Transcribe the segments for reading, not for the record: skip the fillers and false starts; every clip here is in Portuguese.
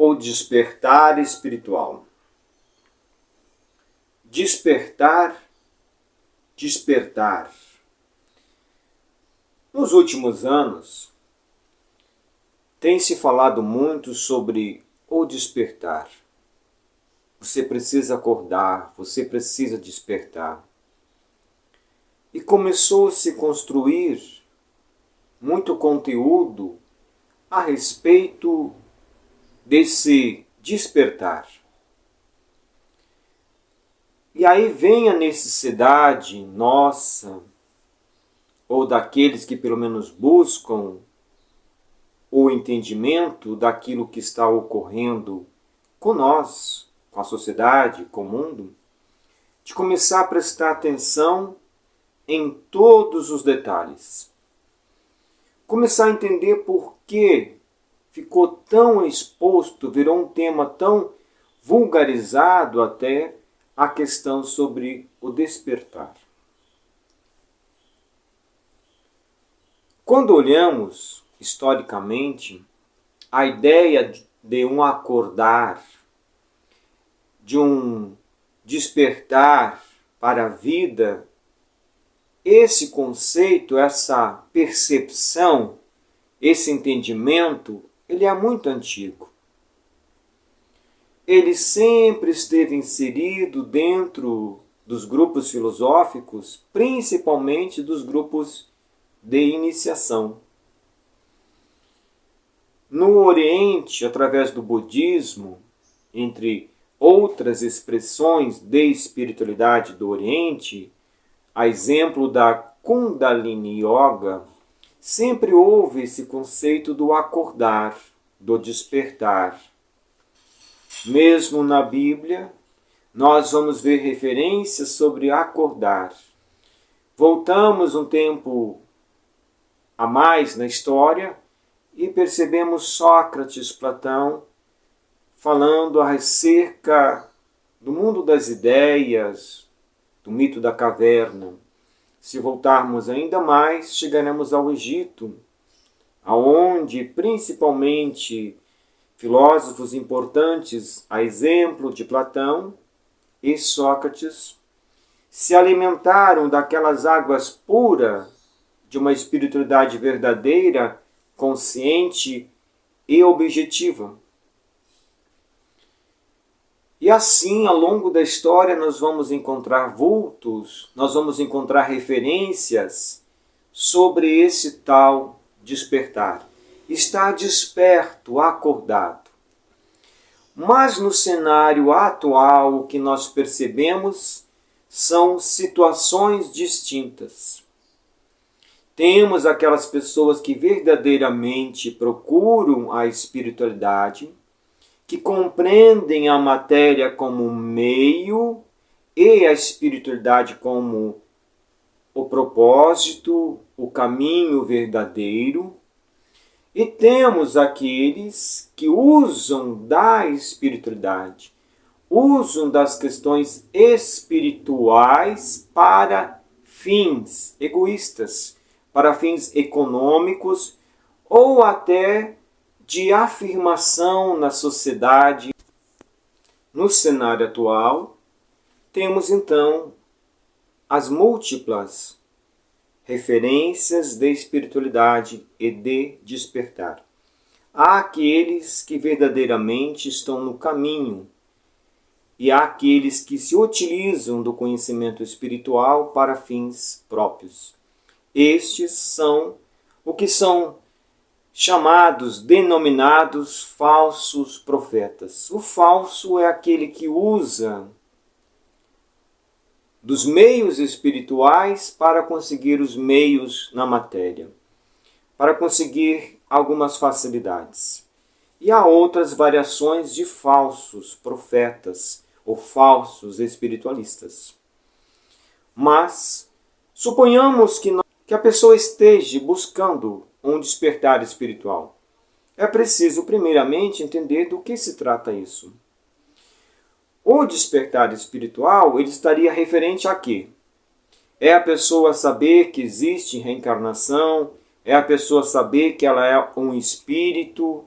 ou despertar espiritual. Despertar, despertar. Nos últimos anos, tem se falado muito sobre o despertar. Você precisa acordar, você precisa despertar. E começou a se construir muito conteúdo a respeito desse despertar. E aí vem a necessidade nossa, ou daqueles que pelo menos buscam o entendimento daquilo que está ocorrendo com nós, com a sociedade, com o mundo, de começar a prestar atenção em todos os detalhes. Começar a entender por que ficou tão exposto, virou um tema tão vulgarizado até a questão sobre o despertar. Quando olhamos historicamente, a ideia de um acordar, de um despertar para a vida, esse conceito, essa percepção, esse entendimento, ele é muito antigo. Ele sempre esteve inserido dentro dos grupos filosóficos, principalmente dos grupos de iniciação. No Oriente, através do budismo, entre outras expressões de espiritualidade do Oriente, a exemplo da Kundalini Yoga, sempre houve esse conceito do acordar, do despertar. Mesmo na Bíblia, nós vamos ver referências sobre acordar. Voltamos um tempo a mais na história e percebemos Sócrates, Platão, falando acerca do mundo das ideias, do mito da caverna. Se voltarmos ainda mais, chegaremos ao Egito, aonde principalmente filósofos importantes, a exemplo de Platão e Sócrates, se alimentaram daquelas águas puras de uma espiritualidade verdadeira, consciente e objetiva. E assim, ao longo da história, nós vamos encontrar vultos, nós vamos encontrar referências sobre esse tal despertar. Estar desperto, acordado. Mas no cenário atual, o que nós percebemos são situações distintas. Temos aquelas pessoas que verdadeiramente procuram a espiritualidade, que compreendem a matéria como meio e a espiritualidade como o propósito, o caminho verdadeiro. E temos aqueles que usam da espiritualidade, usam das questões espirituais para fins egoístas, para fins econômicos ou até de afirmação na sociedade. No cenário atual, temos então as múltiplas referências de espiritualidade e de despertar. Há aqueles que verdadeiramente estão no caminho e há aqueles que se utilizam do conhecimento espiritual para fins próprios. Estes são o que são chamados, denominados falsos profetas. O falso é aquele que usa dos meios espirituais para conseguir os meios na matéria, para conseguir algumas facilidades. E há outras variações de falsos profetas ou falsos espiritualistas. Mas suponhamos que a pessoa esteja buscando um despertar espiritual. É preciso primeiramente entender do que se trata isso. O despertar espiritual, ele estaria referente a quê? É a pessoa saber que existe reencarnação, é a pessoa saber que ela é um espírito,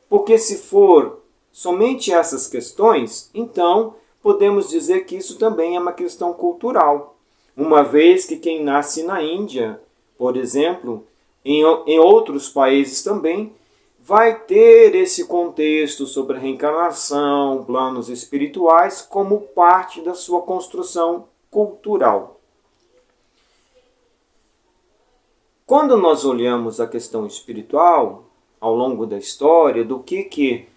porque se for somente essas questões, então podemos dizer que isso também é uma questão cultural, uma vez que quem nasce na Índia, por exemplo, em outros países também, vai ter esse contexto sobre a reencarnação, planos espirituais, como parte da sua construção cultural. Quando nós olhamos a questão espiritual, ao longo da história, do que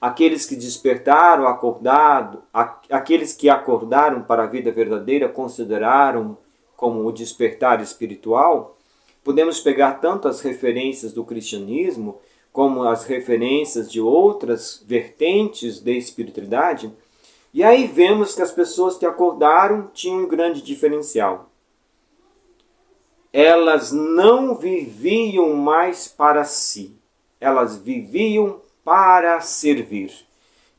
aqueles que despertaram, aqueles que acordaram para a vida verdadeira consideraram como o despertar espiritual, podemos pegar tanto as referências do cristianismo como as referências de outras vertentes da espiritualidade, e aí vemos que as pessoas que acordaram tinham um grande diferencial. Elas não viviam mais para si, elas viviam para servir.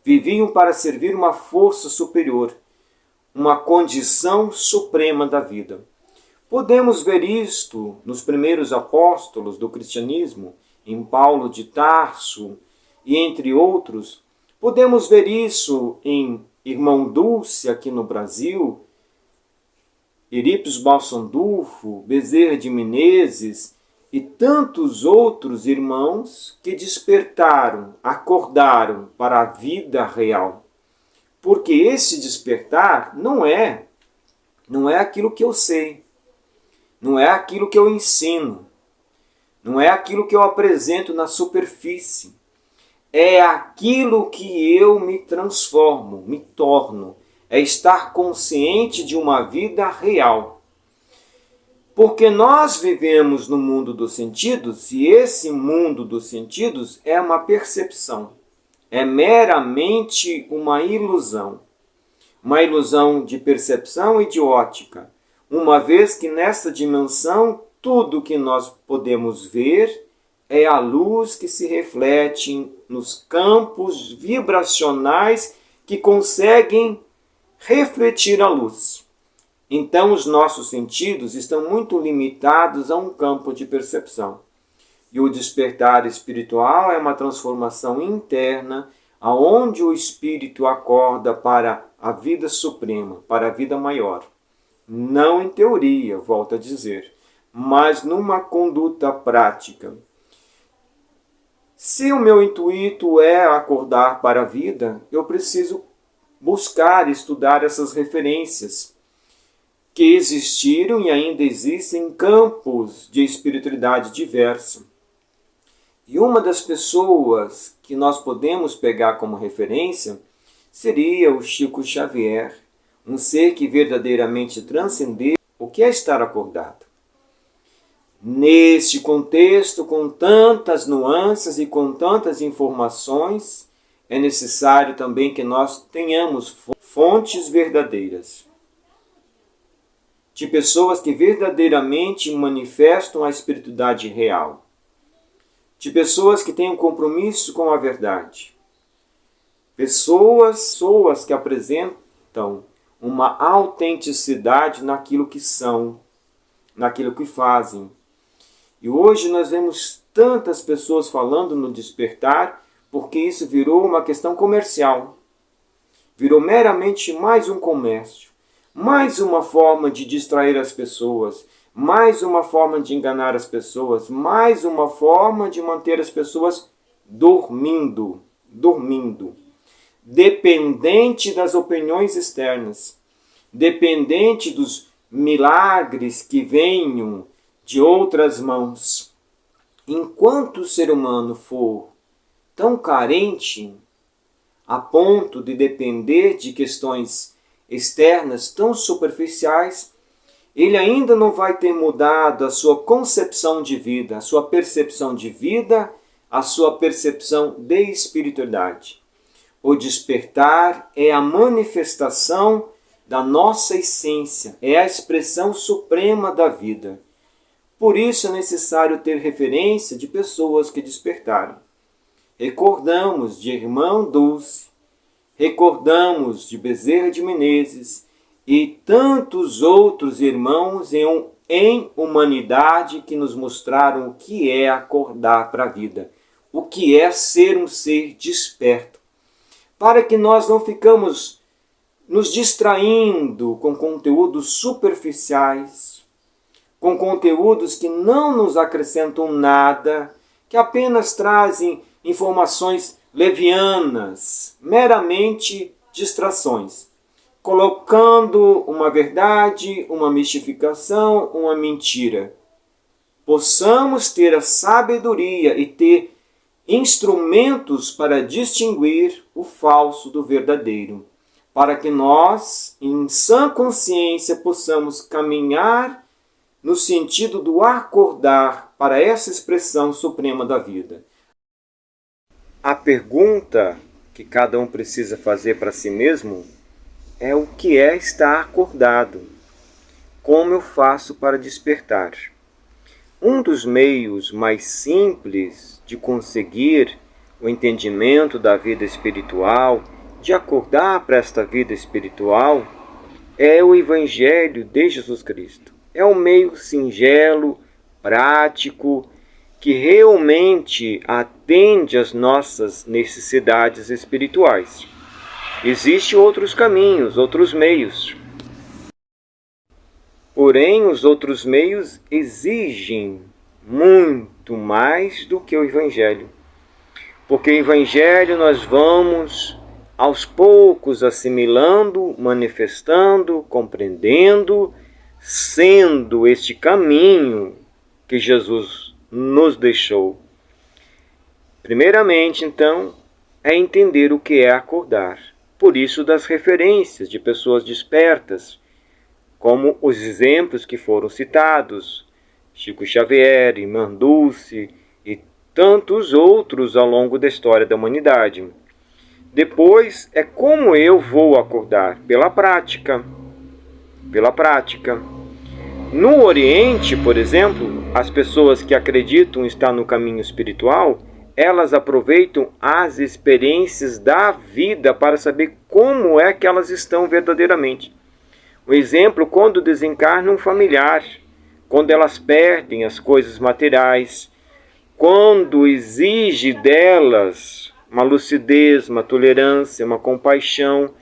Viviam para servir uma força superior, uma condição suprema da vida. Podemos ver isto nos primeiros apóstolos do cristianismo, em Paulo de Tarso e entre outros. Podemos ver isso em Irmão Dulce aqui no Brasil, Eurípides Balsandufo, Bezerra de Menezes e tantos outros irmãos que despertaram, acordaram para a vida real. Porque esse despertar não é aquilo que eu sei, não é aquilo que eu ensino, não é aquilo que eu apresento na superfície. É aquilo que eu me transformo, me torno. É estar consciente de uma vida real. Porque nós vivemos no mundo dos sentidos, e esse mundo dos sentidos é uma percepção. É meramente uma ilusão. Uma ilusão de percepção e de ótica. Uma vez que nessa dimensão, tudo que nós podemos ver é a luz que se reflete nos campos vibracionais que conseguem refletir a luz. Então, os nossos sentidos estão muito limitados a um campo de percepção. E o despertar espiritual é uma transformação interna, aonde o espírito acorda para a vida suprema, para a vida maior. Não em teoria, volto a dizer, mas numa conduta prática. Se o meu intuito é acordar para a vida, eu preciso buscar, estudar essas referências que existiram e ainda existem em campos de espiritualidade diversa. E uma das pessoas que nós podemos pegar como referência seria o Chico Xavier, um ser que verdadeiramente transcendeu o que é estar acordado. Neste contexto, com tantas nuances e com tantas informações, é necessário também que nós tenhamos fontes verdadeiras, de pessoas que verdadeiramente manifestam a espiritualidade real, de pessoas que têm um compromisso com a verdade, pessoas que apresentam uma autenticidade naquilo que são, naquilo que fazem. E hoje nós vemos tantas pessoas falando no despertar, porque isso virou uma questão comercial. Virou meramente mais um comércio, mais uma forma de distrair as pessoas, mais uma forma de enganar as pessoas, mais uma forma de manter as pessoas dormindo, dependente das opiniões externas, dependente dos milagres que venham de outras mãos. Enquanto o ser humano for tão carente a ponto de depender de questões externas tão superficiais, ele ainda não vai ter mudado a sua concepção de vida, a sua percepção de vida, a sua percepção de espiritualidade. O despertar é a manifestação da nossa essência, é a expressão suprema da vida. Por isso é necessário ter referência de pessoas que despertaram. Recordamos de Irmão Dulce, recordamos de Bezerra de Menezes e tantos outros irmãos em humanidade que nos mostraram o que é acordar para a vida, o que é ser um ser desperto. para que nós não ficamos nos distraindo com conteúdos superficiais, com conteúdos que não nos acrescentam nada, que apenas trazem informações levianas, meramente distrações, colocando uma verdade, uma mistificação, uma mentira. Possamos ter a sabedoria e ter instrumentos para distinguir o falso do verdadeiro, para que nós, em sã consciência, possamos caminhar no sentido do acordar para essa expressão suprema da vida. A pergunta que cada um precisa fazer para si mesmo é o que é estar acordado? Como eu faço para despertar? Um dos meios mais simples de conseguir o entendimento da vida espiritual, de acordar para esta vida espiritual, é o Evangelho de Jesus Cristo. É um meio singelo, prático, que realmente atende às nossas necessidades espirituais. Existem outros caminhos, outros meios. Porém, os outros meios exigem muito mais do que o Evangelho. Porque o Evangelho nós vamos aos poucos assimilando, manifestando, compreendendo, sendo este caminho que Jesus nos deixou. Primeiramente, então, é entender o que é acordar. Por isso, das referências de pessoas despertas, como os exemplos que foram citados, Chico Xavier, Irmã Dulce e tantos outros ao longo da história da humanidade. Depois, é como eu vou acordar? Pela prática. Pela prática. No Oriente, por exemplo, as pessoas que acreditam estar no caminho espiritual, elas aproveitam as experiências da vida para saber como é que elas estão verdadeiramente. Um exemplo, quando desencarna um familiar, quando elas perdem as coisas materiais, quando exige delas uma lucidez, uma tolerância, uma compaixão,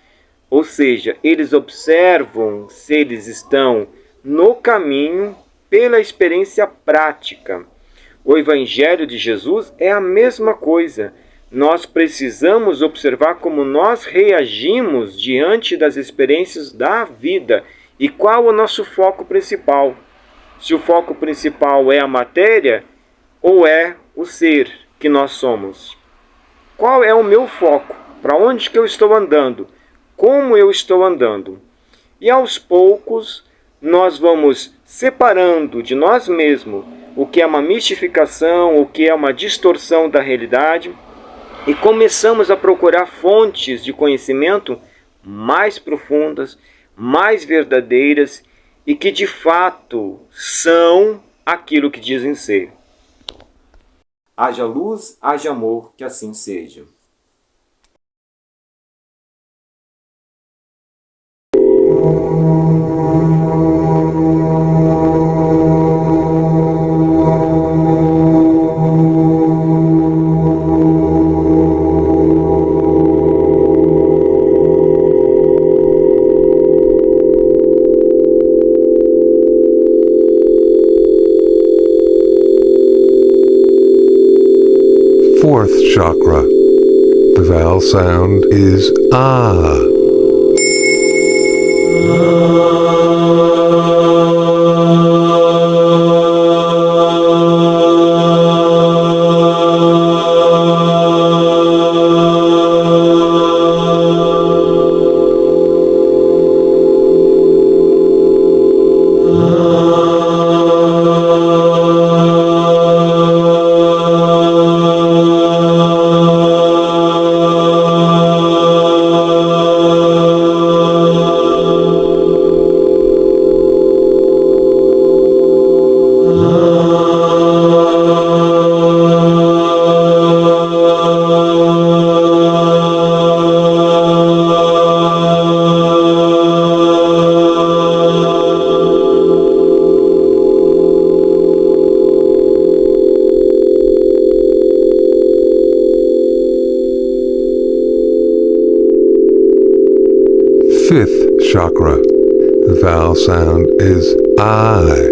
ou seja, eles observam se eles estão no caminho pela experiência prática. O Evangelho de Jesus é a mesma coisa. Nós precisamos observar como nós reagimos diante das experiências da vida e qual o nosso foco principal. Se o foco principal é a matéria ou é o ser que nós somos. Qual é o meu foco? Para onde que eu estou andando? Como eu estou andando? E aos poucos nós vamos separando de nós mesmos o que é uma mistificação, o que é uma distorção da realidade, e começamos a procurar fontes de conhecimento mais profundas, mais verdadeiras e que de fato são aquilo que dizem ser. Haja luz, haja amor, que assim seja. Fourth chakra. The vowel sound is ah. fifth chakra. The vowel sound is I.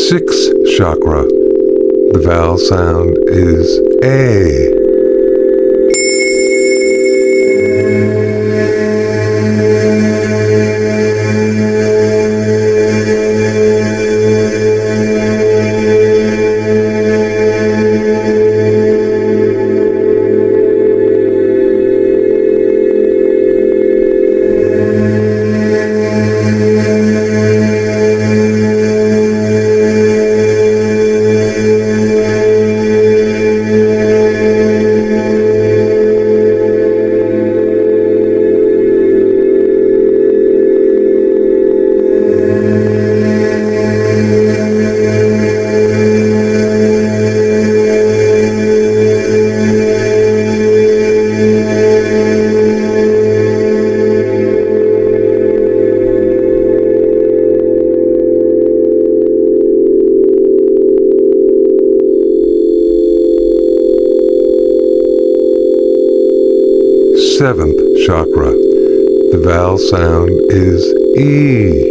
Sixth chakra. The vowel sound is A. Seventh chakra. The vowel sound is E.